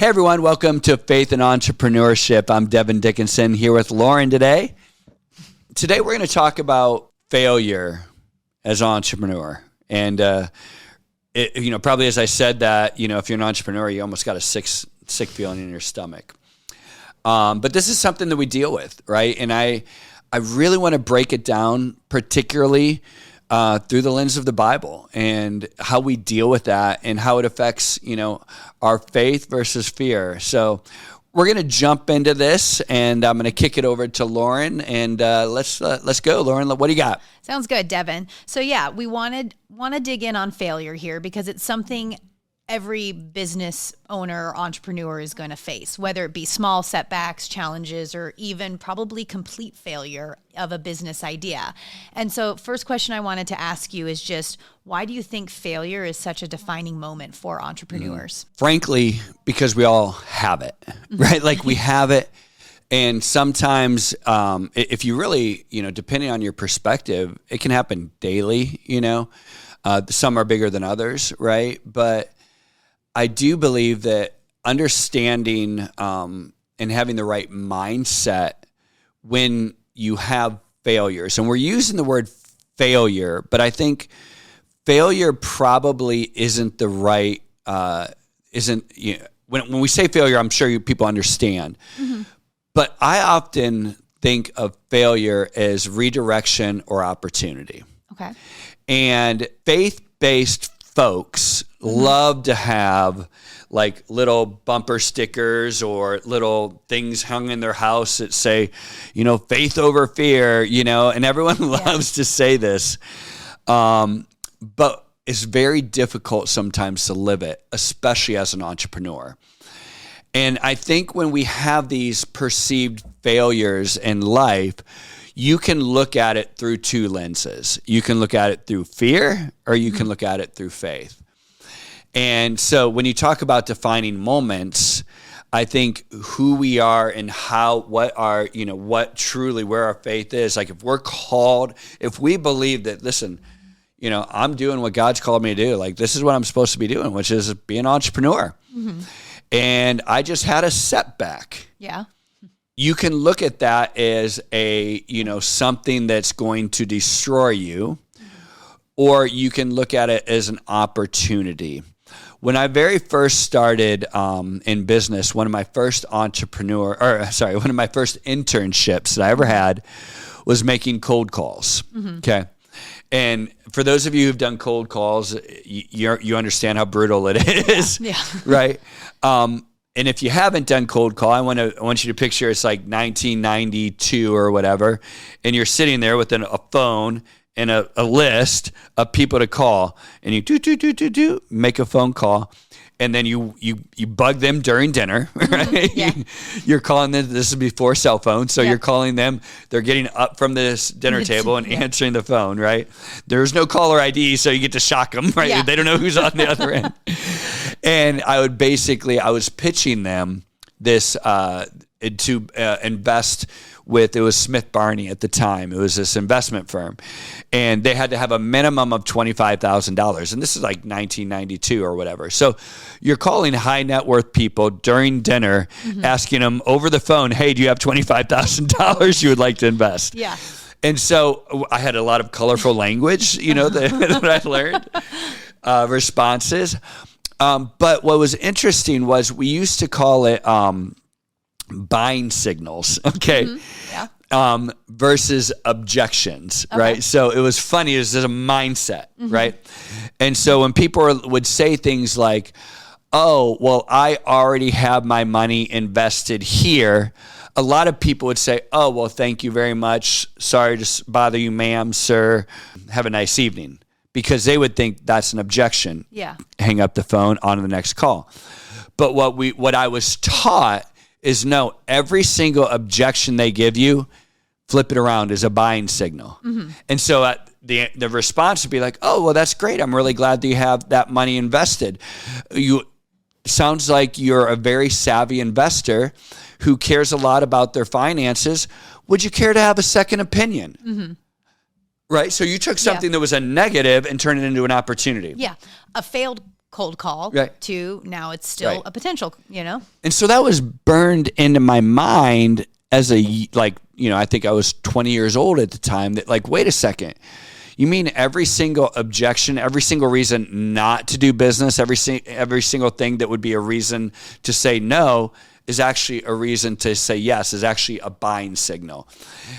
Hey everyone, welcome to Faith and Entrepreneurship. I'm Devin Dickinson here with Lauren today. Today we're going to talk about failure as an entrepreneur. And, probably as I said that, if you're an entrepreneur, you almost got a sick feeling in your stomach. But this is something that we deal with, right? And I really want to break it down, particularly through the lens of the Bible and how we deal with that and how it affects, our faith versus fear. So we're going to jump into this, and I'm going to kick it over to Lauren, and let's go. Lauren, what do you got? Sounds good, Devin. So yeah, we want to dig in on failure here because it's something every business owner or entrepreneur is going to face, whether it be small setbacks, challenges, or even probably complete failure of a business idea. And so first question I wanted to ask you is just, why do you think failure is such a defining moment for entrepreneurs? Frankly, because we all have it, right? Like we have it. And sometimes if you really, depending on your perspective, it can happen daily, some are bigger than others, right? But I do believe that understanding and having the right mindset when you have failures, and we're using the word failure, but I think failure probably isn't the right, when we say failure, I'm sure people understand, but I often think of failure as redirection or opportunity. Okay. And faith-based folks love to have like little bumper stickers or little things hung in their house that say, faith over fear, and everyone loves to say this. But it's very difficult sometimes to live it, especially as an entrepreneur. And I think when we have these perceived failures in life, you can look at it through two lenses. You can look at it through fear, or you can look at it through faith. And so when you talk about defining moments, I think who we are and where our faith is, like if we're called, if we believe that, listen, I'm doing what God's called me to do, like this is what I'm supposed to be doing, which is be an entrepreneur. And I just had a setback. Yeah. You can look at that as something that's going to destroy you, or you can look at it as an opportunity. When I very first started in business, one of my first internships that I ever had was making cold calls. Okay. And for those of you who've done cold calls, you understand how brutal it is. Yeah. Right. And if you haven't done cold call, I want you to picture it's like 1992 or whatever, and you're sitting there with a phone and a list of people to call, and you make a phone call, and then you bug them during dinner, right? Yeah. You're calling them. This is before cell phones, so you're calling them. They're getting up from this dinner table and answering the phone, right? There's no caller ID, so you get to shock them, right? Yeah. They don't know who's on the other end. And I was pitching them this to invest with, it was Smith Barney at the time. It was this investment firm, and they had to have a minimum of $25,000. And this is like 1992 or whatever. So you're calling high net worth people during dinner, asking them over the phone, hey, do you have $25,000 you would like to invest? Yeah. And so I had a lot of colorful language, that I learned, responses. But what was interesting was we used to call it buying signals, okay? Versus objections, right? So it was funny. It was a mindset, right? And so when people would say things like, oh, well, I already have my money invested here, a lot of people would say, oh, well, thank you very much. Sorry to bother you, ma'am, sir. Have a nice evening. Because they would think that's an objection. Yeah. Hang up the phone, on to the next call. But what I was taught is no, every single objection they give you, flip it around as a buying signal. And so the response would be like, oh, well, that's great. I'm really glad that you have that money invested. Sounds like you're a very savvy investor who cares a lot about their finances. Would you care to have a second opinion? Right? So you took something that was a negative and turned it into an opportunity. Yeah. A failed cold call Right. to now it's still Right. a potential, And so that was burned into my mind as I think I was 20 years old at the time, that like, wait a second, you mean every single objection, every single reason not to do business, every single thing that would be a reason to say no is actually a reason to say yes, is actually a buying signal.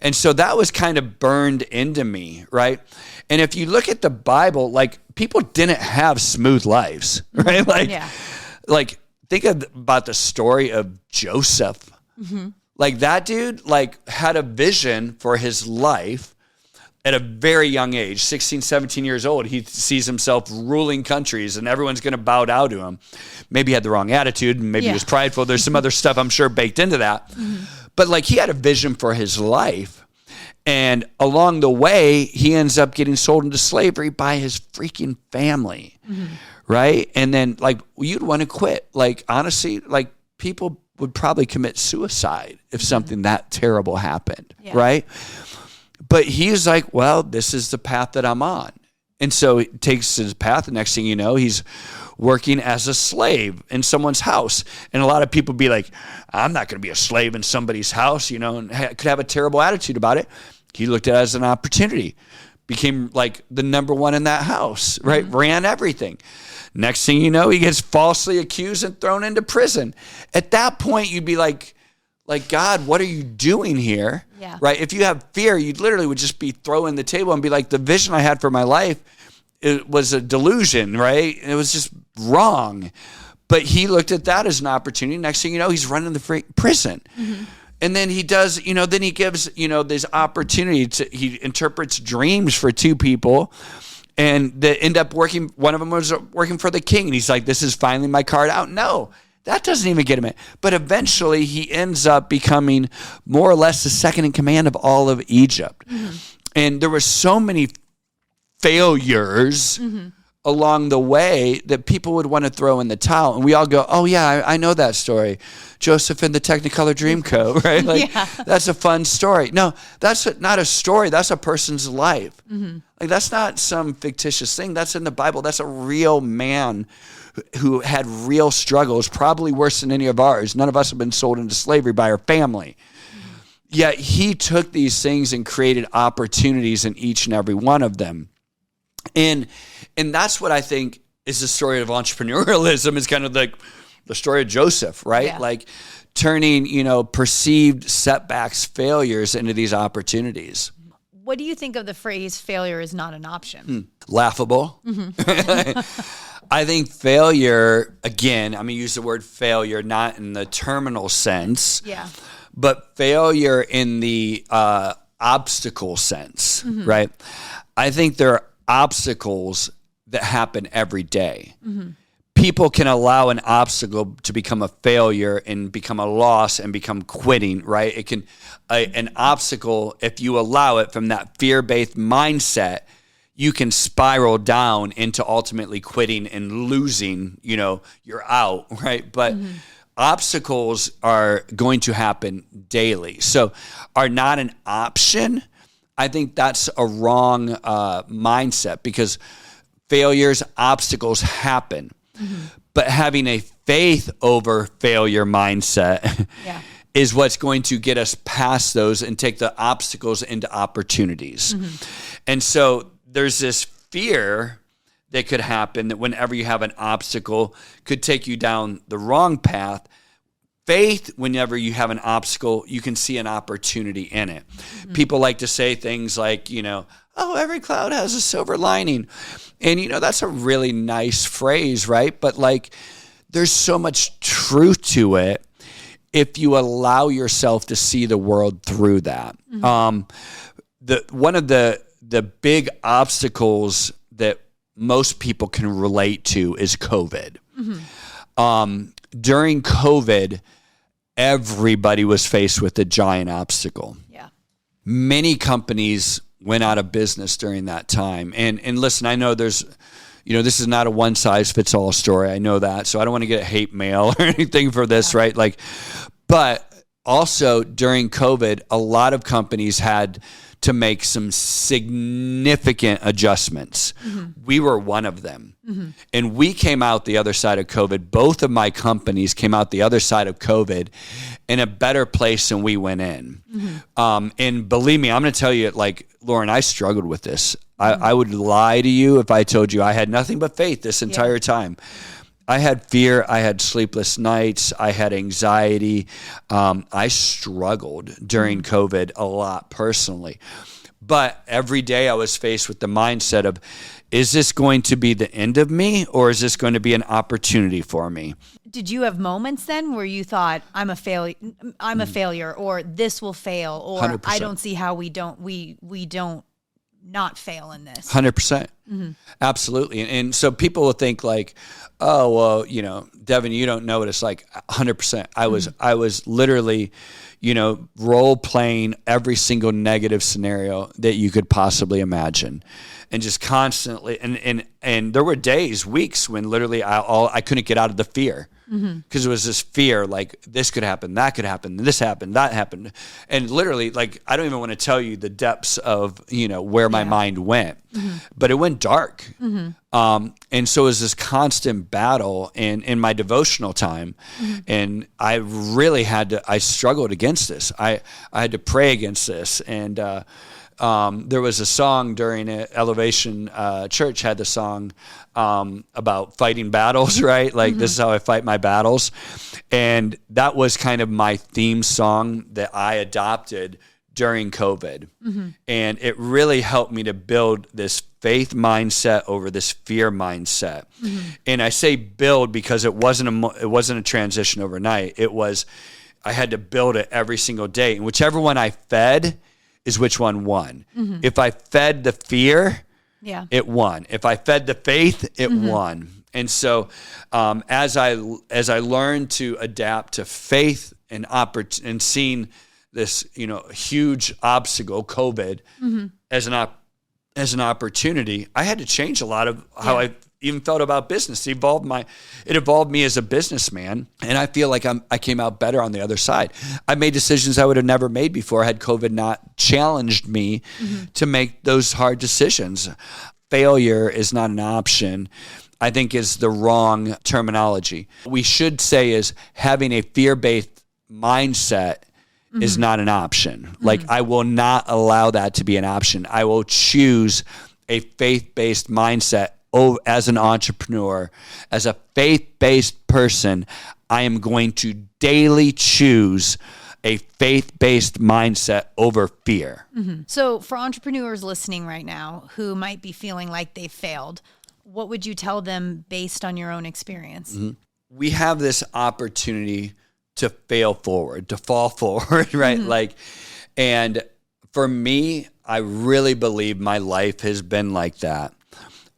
And so that was kind of burned into me, right? And if you look at the Bible, like, people didn't have smooth lives, right? Like think about the story of Joseph. Mm-hmm. Like, that dude, like, had a vision for his life at a very young age, 16, 17 years old. He sees himself ruling countries and everyone's going to bow down to him. Maybe he had the wrong attitude, and maybe he was prideful. There's some other stuff, I'm sure, baked into that. Mm-hmm. But like, he had a vision for his life. And along the way, he ends up getting sold into slavery by his freaking family. Mm-hmm. Right? And then, like, you'd want to quit. Like, honestly, like, people would probably commit suicide if something that terrible happened, right? But he's like, well, this is the path that I'm on. And so he takes his path. The next thing you know, he's working as a slave in someone's house. And a lot of people be like, I'm not going to be a slave in somebody's house, and could have a terrible attitude about it. He looked at it as an opportunity, became like the number one in that house, right? Mm-hmm. Ran everything. Next thing you know, he gets falsely accused and thrown into prison. At that point, you'd be like, God, what are you doing here? Yeah. Right? If you have fear, you literally would just be throwing the table and be like, the vision I had for my life, it was a delusion, right? It was just wrong. But he looked at that as an opportunity. Next thing you know, he's running the prison. Mm-hmm. And then he does, then he gives, this opportunity he interprets dreams for two people. And they end up working, one of them was working for the king. And he's like, this is finally my card out. No, that doesn't even get him in. But eventually he ends up becoming more or less the second in command of all of Egypt. Mm-hmm. And there were so many failures along the way that people would want to throw in the towel. And we all go, oh yeah, I know that story. Joseph and the Technicolor Dreamcoat, right? Like, that's a fun story. No, that's not a story. That's a person's life. Mm-hmm. Like, that's not some fictitious thing. That's in the Bible. That's a real man who had real struggles, probably worse than any of ours. None of us have been sold into slavery by our family. Mm-hmm. Yet he took these things and created opportunities in each and every one of them. And that's what I think is the story of entrepreneurialism, is kind of like the story of Joseph, right? Yeah. Like, turning, perceived setbacks, failures into these opportunities. What do you think of the phrase failure is not an option? Laughable. Mm-hmm. I think failure, again, I'm going to use the word failure, not in the terminal sense, but failure in the obstacle sense, right? I think there are obstacles that happen every day. Mm-hmm. People can allow an obstacle to become a failure and become a loss and become quitting, right? It can, an obstacle, if you allow it from that fear-based mindset, you can spiral down into ultimately quitting and losing, you're out, right? But obstacles are going to happen daily. So are not an option. I think that's a wrong mindset, because failures, obstacles happen. Mm-hmm. But having a faith over failure mindset is what's going to get us past those and take the obstacles into opportunities. Mm-hmm. And so there's this fear that could happen, that whenever you have an obstacle, could take you down the wrong path. Faith, whenever you have an obstacle, you can see an opportunity in it. Mm-hmm. People like to say things like, oh, every cloud has a silver lining. And, that's a really nice phrase, right? But like, there's so much truth to it if you allow yourself to see the world through that. Mm-hmm. One of the big obstacles that most people can relate to is COVID. Mm-hmm. During COVID, everybody was faced with a giant obstacle. Yeah. Many companies went out of business during that time. And listen, I know there's, this is not a one size fits all story. I know that. So I don't want to get hate mail or anything for this, right? Like, but also during COVID, a lot of companies had to make some significant adjustments. We were one of them. And we came out the other side of COVID. Both of my companies came out the other side of COVID in a better place than we went in. And believe me, I'm going to tell you, like, Lauren, I struggled with this. I would lie to you if I told you I had nothing but faith this entire time. I had fear. I had sleepless nights. I had anxiety. I struggled during COVID a lot personally. But every day I was faced with the mindset of, is this going to be the end of me, or is this going to be an opportunity for me? Did you have moments then where you thought, I'm a failure, or this will fail, or 100%. I don't see how we don't not fail in this? 100%. Absolutely. And so people will think like, oh, well, you know, Devin, you don't know what it's like. 100%. I was literally, you know, role playing every single negative scenario that you could possibly imagine. And just constantly, and there were days, weeks when literally I couldn't get out of the fear. Because it was this fear, like this could happen, that could happen, this happened, that happened. And literally, like, I don't even want to tell you the depths of, you know, where my mind went, but it went dark. And so it was this constant battle in my devotional time. And I really I struggled against this. I had to pray against this. And there was a song during it, Elevation Church had the song about fighting battles, right? Like, this is how I fight my battles. And that was kind of my theme song that I adopted during COVID. And it really helped me to build this faith mindset over this fear mindset. And I say build because it wasn't a transition overnight. It was, I had to build it every single day. And whichever one I fed is which one won. If I fed the fear, it won. If I fed the faith, it won. And so as I learned to adapt to faith and seeing this, you know, huge obstacle, COVID, as an opportunity, I had to change a lot of how I even felt about business. It evolved me as a businessman, and I feel like I came out better on the other side. I made decisions I would have never made before had COVID not challenged me to make those hard decisions. Failure is not an option, I think, is the wrong terminology. What we should say is having a fear-based mindset is not an option. Like, I will not allow that to be an option. I will choose a faith-based mindset. As an entrepreneur, as a faith-based person, I am going to daily choose a faith-based mindset over fear. So for entrepreneurs listening right now who might be feeling like they failed, what would you tell them based on your own experience? We have this opportunity to fail forward, to fall forward, right? Like, and for me, I really believe my life has been like that.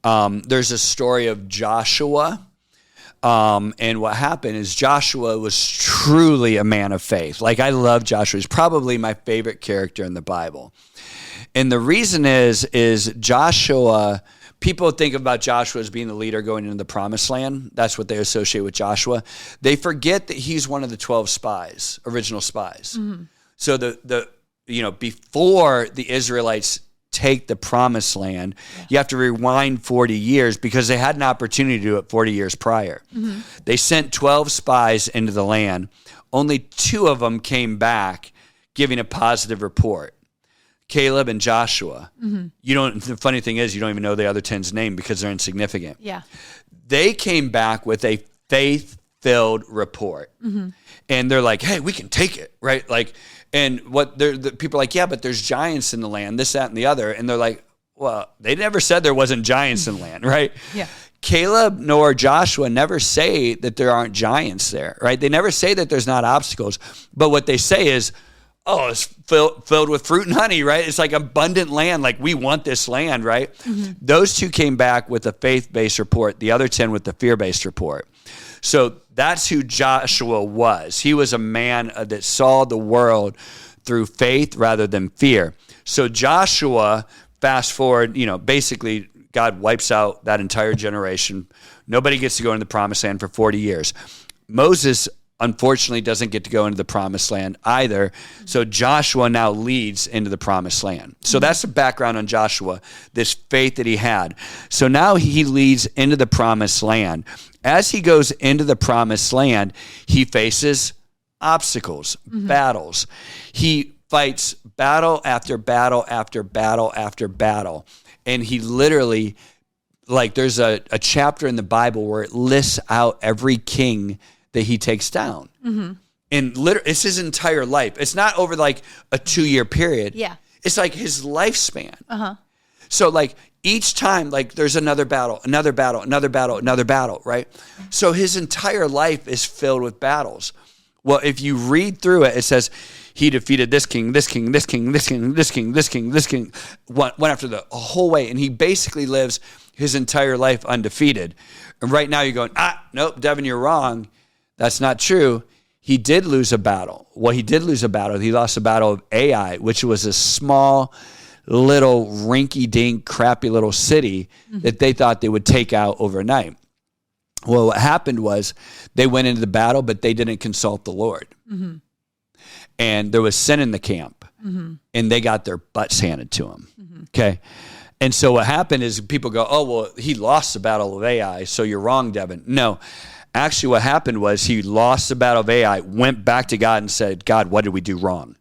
There's a story of Joshua, and what happened is Joshua was truly a man of faith. Like, I love Joshua. He's probably my favorite character in the Bible. And the reason is Joshua, people think about Joshua as being the leader going into the promised land. That's what they associate with Joshua. They forget that he's one of the 12 spies, original spies. So before the Israelites take the promised land, you have to rewind 40 years because they had an opportunity to do it 40 years prior. They sent 12 spies into the land. Only 2 of them came back giving a positive report. Caleb and Joshua. The funny thing is, you don't even know the other 10's name because they're insignificant. They came back with a faith-filled report. And they're like, hey, we can take it, right? Like, and what the people are like, yeah, but there's giants in the land, this, that, and the other. And they're like, well, they never said there wasn't giants in the land, right? Caleb nor Joshua never say that there aren't giants there, right? They never say that there's not obstacles. But what they say is, oh, it's filled with fruit and honey, right? It's like abundant land. Like, we want this land, right? Those 2 came back with a faith-based report, the other 10 with the fear-based report. So that's who Joshua was. He was a man that saw the world through faith rather than fear. So Joshua, fast forward, basically God wipes out that entire generation. Nobody gets to go into the promised land for 40 years. Moses unfortunately doesn't get to go into the promised land either. So Joshua now leads into the promised land. So that's the background on Joshua, this faith that he had. So now he leads into the promised land. As he goes into the promised land, he faces obstacles, battles. He fights battle after battle after battle after battle. And he literally, like, there's a chapter in the Bible where it lists out every king that he takes down. And literally, it's his entire life. It's not over like a 2-year period. Yeah. It's like his lifespan. So like each time, like there's another battle, another battle, another battle, another battle, right? So his entire life is filled with battles. Well, if you read through it, it says he defeated this king, this king, this king, this king, this king, this king, this king, went after the whole way. And he basically lives his entire life undefeated. And right now you're going, nope, Devin, you're wrong. That's not true. He did lose a battle. Well, he did lose a battle. He lost a battle of Ai, which was a small, little, rinky-dink, crappy little city that they thought they would take out overnight. Well, what happened was they went into the battle, but they didn't consult the Lord. And there was sin in the camp, and they got their butts handed to them. Okay? And so what happened is people go, oh, well, he lost the battle of Ai, so you're wrong, Devin. No. Actually, what happened was he lost the battle of Ai, went back to God and said, God, what did we do wrong?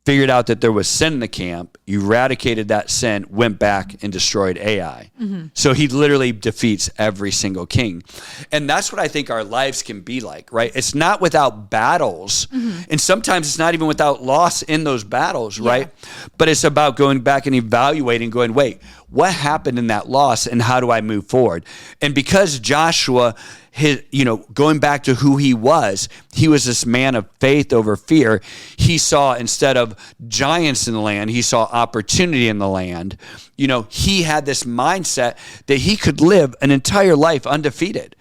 Figured out that there was sin in the camp, eradicated that sin, went back and destroyed Ai. So he literally defeats every single king. And that's what I think our lives can be like, right? It's not without battles. And sometimes it's not even without loss in those battles, right? But it's about going back and evaluating, going, wait, what happened in that loss and how do I move forward? And because Joshua, going back to who he was this man of faith over fear. He saw, instead of giants in the land, he saw opportunity in the land. He had this mindset that he could live an entire life undefeated.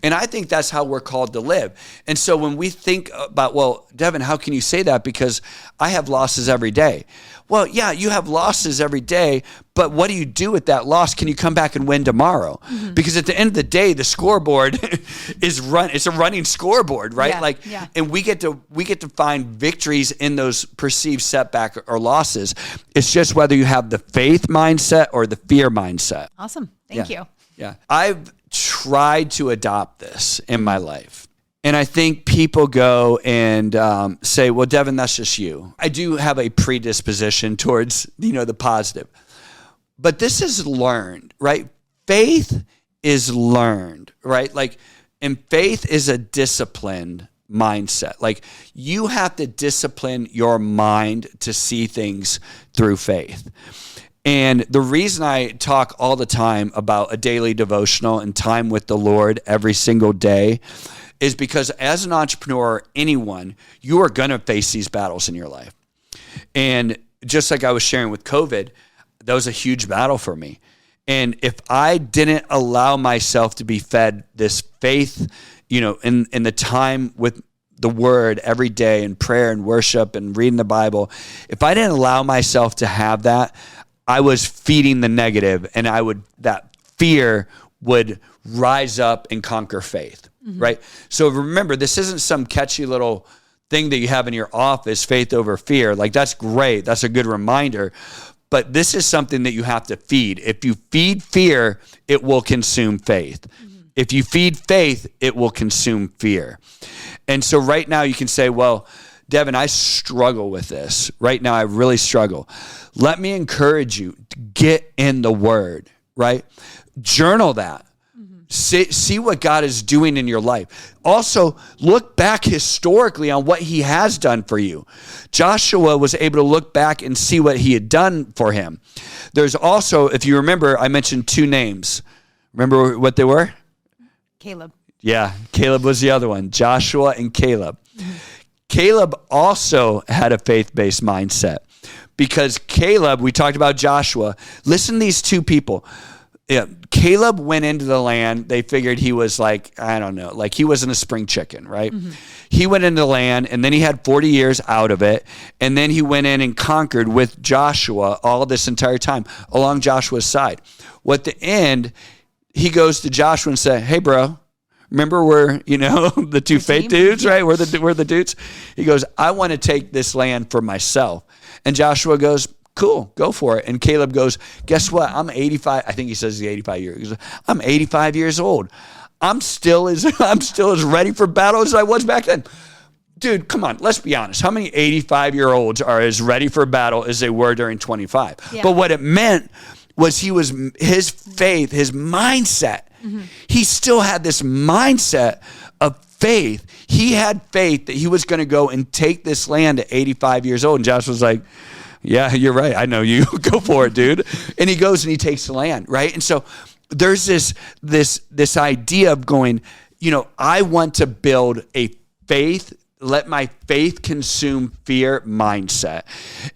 And I think that's how we're called to live. And so when we think about, well, Devin, how can you say that? Because I have losses every day. Well, yeah, you have losses every day, but what do you do with that loss? Can you come back and win tomorrow? Because at the end of the day, the scoreboard it's a running scoreboard, right? And we get to find victories in those perceived setback or losses. It's just whether you have the faith mindset or the fear mindset. Awesome. Thank you. Yeah. I've tried to adopt this in my life. And I think people go and say, well, Devin, that's just you. I do have a predisposition towards, the positive. But this is learned, right? Faith is learned, right? And faith is a disciplined mindset. You have to discipline your mind to see things through faith. And the reason I talk all the time about a daily devotional and time with the Lord every single day is because as an entrepreneur, anyone, you are going to face these battles in your life. And just like I was sharing with COVID, that was a huge battle for me. And if I didn't allow myself to be fed this faith, in the time with the word every day and prayer and worship and reading the Bible, if I didn't allow myself to have that, I was feeding the negative, and that fear would rise up and conquer faith. Right? So remember, this isn't some catchy little thing that you have in your office, faith over fear. That's great. That's a good reminder. But this is something that you have to feed. If you feed fear, it will consume faith. If you feed faith, it will consume fear. And so right now you can say, well, Devin, I struggle with this. Right now I really struggle. Let me encourage you to get in the Word, right? Journal that. See what God is doing in your life. Also, look back historically on what he has done for you. Joshua was able to look back and see what he had done for him. There's also, if you remember, I mentioned 2 names. Remember what they were? Caleb. Yeah, Caleb was the other one. Joshua and Caleb. Caleb also had a faith-based mindset because Caleb, we talked about Joshua. Listen to these 2 people. Yeah, Caleb went into the land. They figured he was he wasn't a spring chicken, right? He went into the land, and then he had 40 years out of it, and then he went in and conquered with Joshua all this entire time along Joshua's side. Well, at the end, he goes to Joshua and says, hey, bro, Remember we're, the two faith dudes, right? We're the dudes. He goes, I want to take this land for myself. And Joshua goes, cool, go for it. And Caleb goes, guess what? I'm 85. I think he says he's 85 years. He goes, I'm 85 years old. I'm still as ready for battle as I was back then. Dude, come on, let's be honest. How many 85-year-olds are as ready for battle as they were during 25? Yeah. But what it meant was his faith, his mindset. Mm-hmm. He still had this mindset of faith. He had faith that he was going to go and take this land at 85 years old. And Josh was like, yeah, you're right. I know you. Go for it, dude. And he goes and he takes the land, right? And so there's this idea of going, I want to build a faith, let my faith consume fear mindset.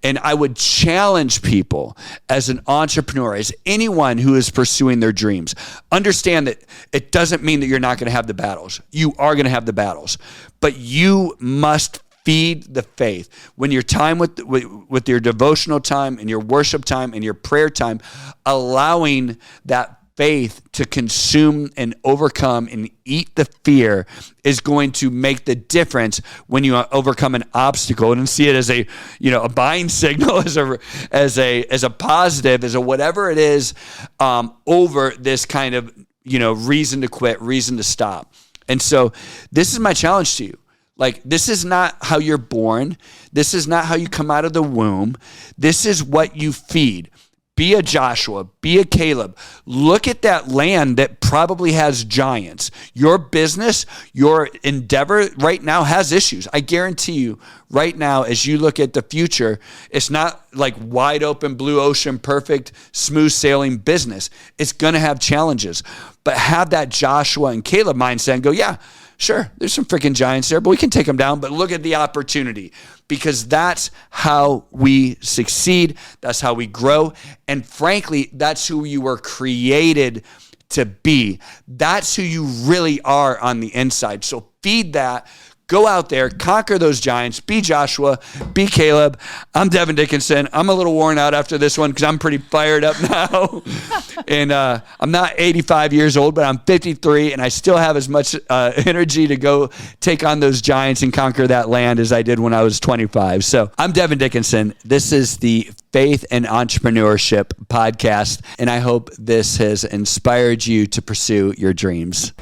And I would challenge people as an entrepreneur, as anyone who is pursuing their dreams, understand that it doesn't mean that you're not going to have the battles. You are going to have the battles, but you must feed the faith. When your time with your devotional time and your worship time and your prayer time, allowing that faith to consume and overcome and eat the fear is going to make the difference when you overcome an obstacle, and see it as a buying signal, as a positive, as a whatever it is, over this kind of reason to quit, reason to stop. And so this is my challenge to you. Like, this is not how you're born. This is not how you come out of the womb. This is what you feed. Be a Joshua, be a Caleb. Look at that land that probably has giants. Your business, your endeavor right now has issues. I guarantee you right now, as you look at the future, it's not like wide open, blue ocean, perfect, smooth sailing business. It's going to have challenges. But have that Joshua and Caleb mindset and go, yeah, sure, there's some freaking giants there, but we can take them down. But look at the opportunity, because that's how we succeed. That's how we grow. And frankly, that's who you were created to be. That's who you really are on the inside. So feed that. Go out there, conquer those giants, be Joshua, be Caleb. I'm Devin Dickinson. I'm a little worn out after this one because I'm pretty fired up now. And I'm not 85 years old, but I'm 53, and I still have as much energy to go take on those giants and conquer that land as I did when I was 25. So I'm Devin Dickinson. This is the Faith and Entrepreneurship Podcast, and I hope this has inspired you to pursue your dreams.